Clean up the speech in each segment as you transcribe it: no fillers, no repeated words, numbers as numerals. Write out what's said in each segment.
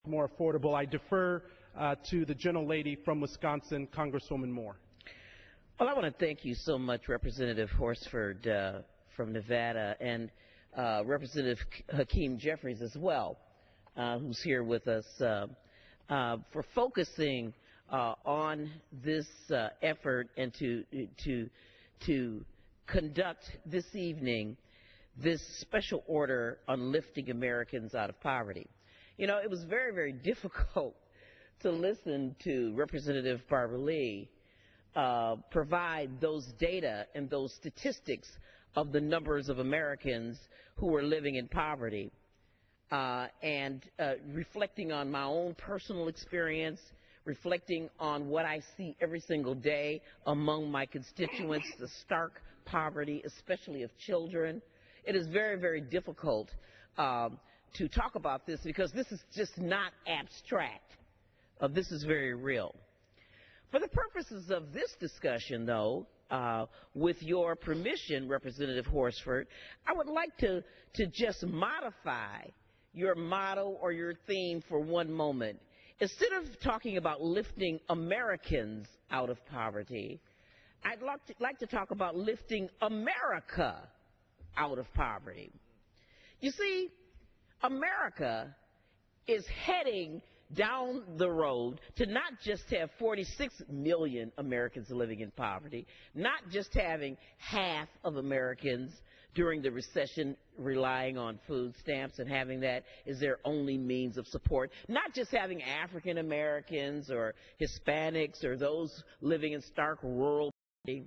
more affordable. I defer to the gentlelady from Wisconsin, Congresswoman Moore. Well, I want to thank you so much, Representative Horsford from Nevada, and Representative Hakeem Jeffries as well, who's here with us, for focusing on this effort and to conduct this evening this special order on lifting Americans out of poverty. You know, it was very, very difficult to listen to Representative Barbara Lee provide those data and those statistics of the numbers of Americans who are living in poverty, and reflecting on my own personal experience, reflecting on what I see every single day among my constituents, the stark poverty, especially of children. It is very, very difficult to talk about this because this is just not abstract. This is very real. For the purposes of this discussion, though, with your permission, Representative Horsford, I would like to just modify your motto or your theme for one moment. Instead of talking about lifting Americans out of poverty, I'd like to talk about lifting America out of poverty. You see, America is heading down the road to not just have 46 million Americans living in poverty, not just having half of Americans during the recession relying on food stamps and having that as their only means of support, not just having African Americans or Hispanics or those living in stark rural poverty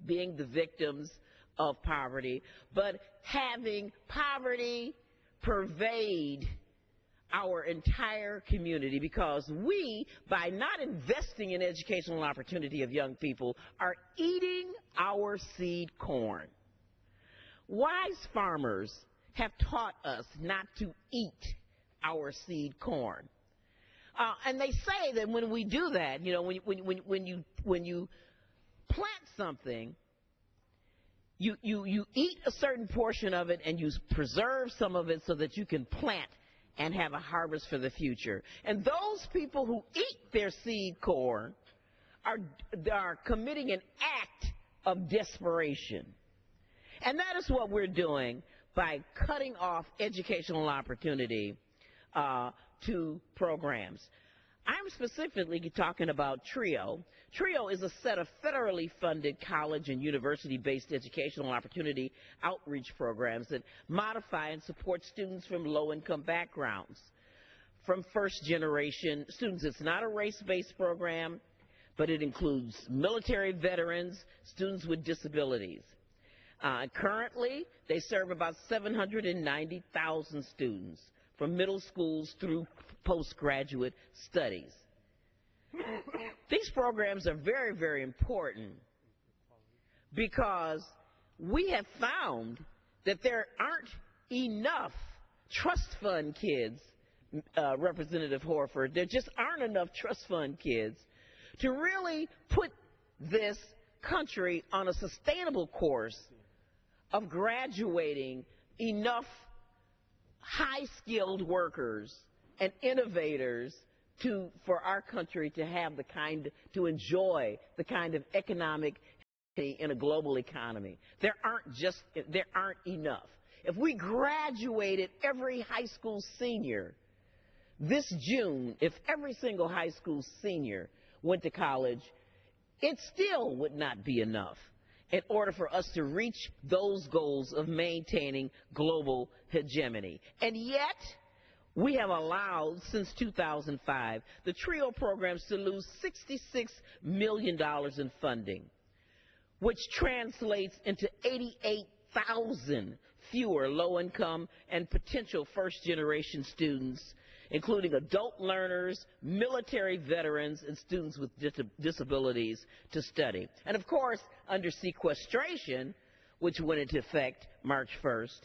being the victims of poverty, but having poverty pervade our entire community, because we, by not investing in educational opportunity of young people, are eating our seed corn. Wise farmers have taught us not to eat our seed corn. And they say that when we do that, you know, when you plant something, you eat a certain portion of it and you preserve some of it so that you can plant and have a harvest for the future. And those people who eat their seed corn are committing an act of desperation. And that is what we're doing by cutting off educational opportunity to programs. I'm specifically talking about TRIO. TRIO is a set of federally funded college and university-based educational opportunity outreach programs that modify and support students from low-income backgrounds, from first-generation students. It's not a race-based program, but it includes military veterans, students with disabilities. Currently, they serve about 790,000 students from middle schools through postgraduate studies. These programs are very, very important because we have found that there aren't enough trust fund kids, Representative Horford, there just aren't enough trust fund kids to really put this country on a sustainable course of graduating enough high-skilled workers and innovators for our country to have to enjoy the kind of economic in a global economy. There aren't enough. If we graduated every high school senior this June, if every single high school senior went to college, it still would not be enough in order for us to reach those goals of maintaining global hegemony. And yet, we have allowed, since 2005, the TRIO programs to lose $66 million in funding, which translates into 88,000 fewer low-income and potential first-generation students, including adult learners, military veterans, and students with disabilities to study. And of course, under sequestration, which went into effect March 1st,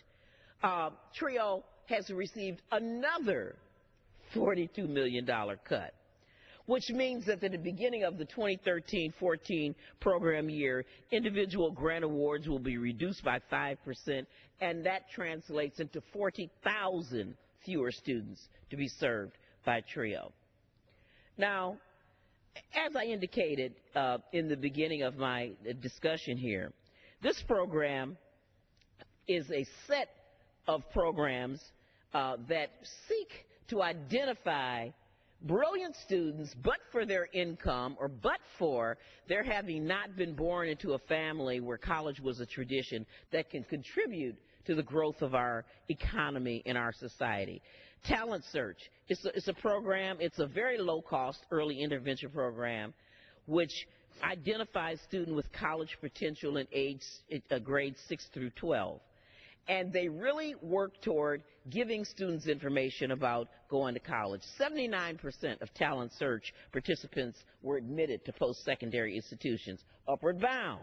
TRIO has received another $42 million cut, which means that at the beginning of the 2013-14 program year, individual grant awards will be reduced by 5%, and that translates into 40,000 fewer students to be served by TRIO. Now, as I indicated in the beginning of my discussion here, this program is a set of programs that seek to identify brilliant students, but for their income or but for their having not been born into a family where college was a tradition, that can contribute to the growth of our economy in our society. Talent Search is a program, it's a very low-cost early intervention program which identifies students with college potential in grades 6 through 12. And they really work toward giving students information about going to college. 79% of Talent Search participants were admitted to post-secondary institutions. Upward Bound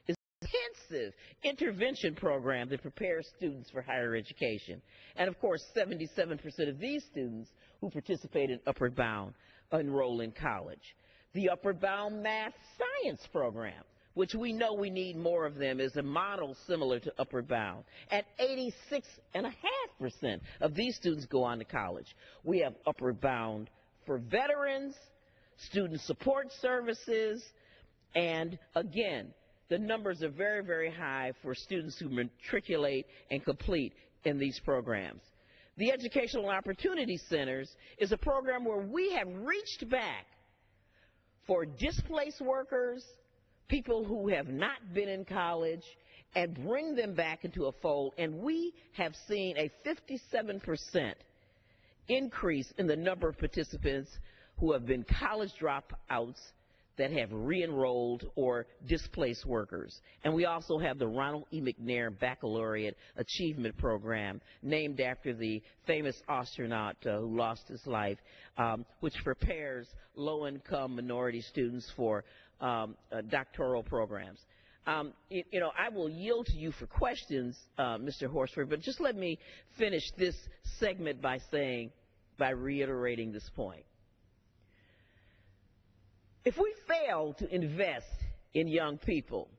is an intensive intervention program that prepares students for higher education. And of course, 77% of these students who participate in Upward Bound enroll in college. The Upward Bound Math Science program, which we know we need more of them, is a model similar to Upward Bound. And 86.5% of these students go on to college. We have Upward Bound for veterans, student support services, and again, the numbers are very, very high for students who matriculate and complete in these programs. The Educational Opportunity Centers is a program where we have reached back for displaced workers, people who have not been in college, and bring them back into a fold. And we have seen a 57% increase in the number of participants who have been college dropouts that have re-enrolled or displaced workers. And we also have the Ronald E. McNair Baccalaureate Achievement Program, named after the famous astronaut who lost his life, which prepares low-income minority students for doctoral programs. I will yield to you for questions, Mr. Horsford, but just let me finish this segment by reiterating this point. If we fail to invest in young people,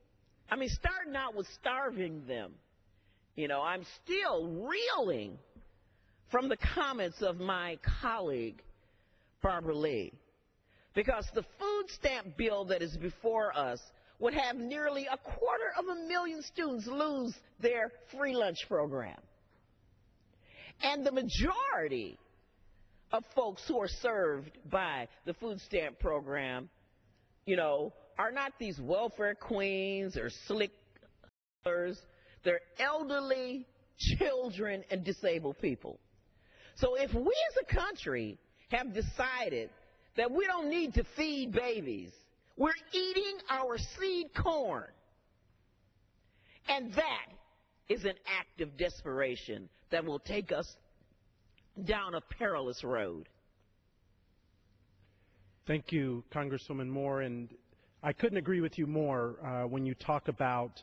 starting out with starving them, I'm still reeling from the comments of my colleague, Barbara Lee, because the food stamp bill that is before us would have nearly 250,000 students lose their free lunch program. And the majority of folks who are served by the food stamp program, are not these welfare queens or slickers. They're elderly, children, and disabled people. So if we as a country have decided that we don't need to feed babies, we're eating our seed corn. And that is an act of desperation that will take us down a perilous road. Thank you, Congresswoman Moore, and I couldn't agree with you more when you talk about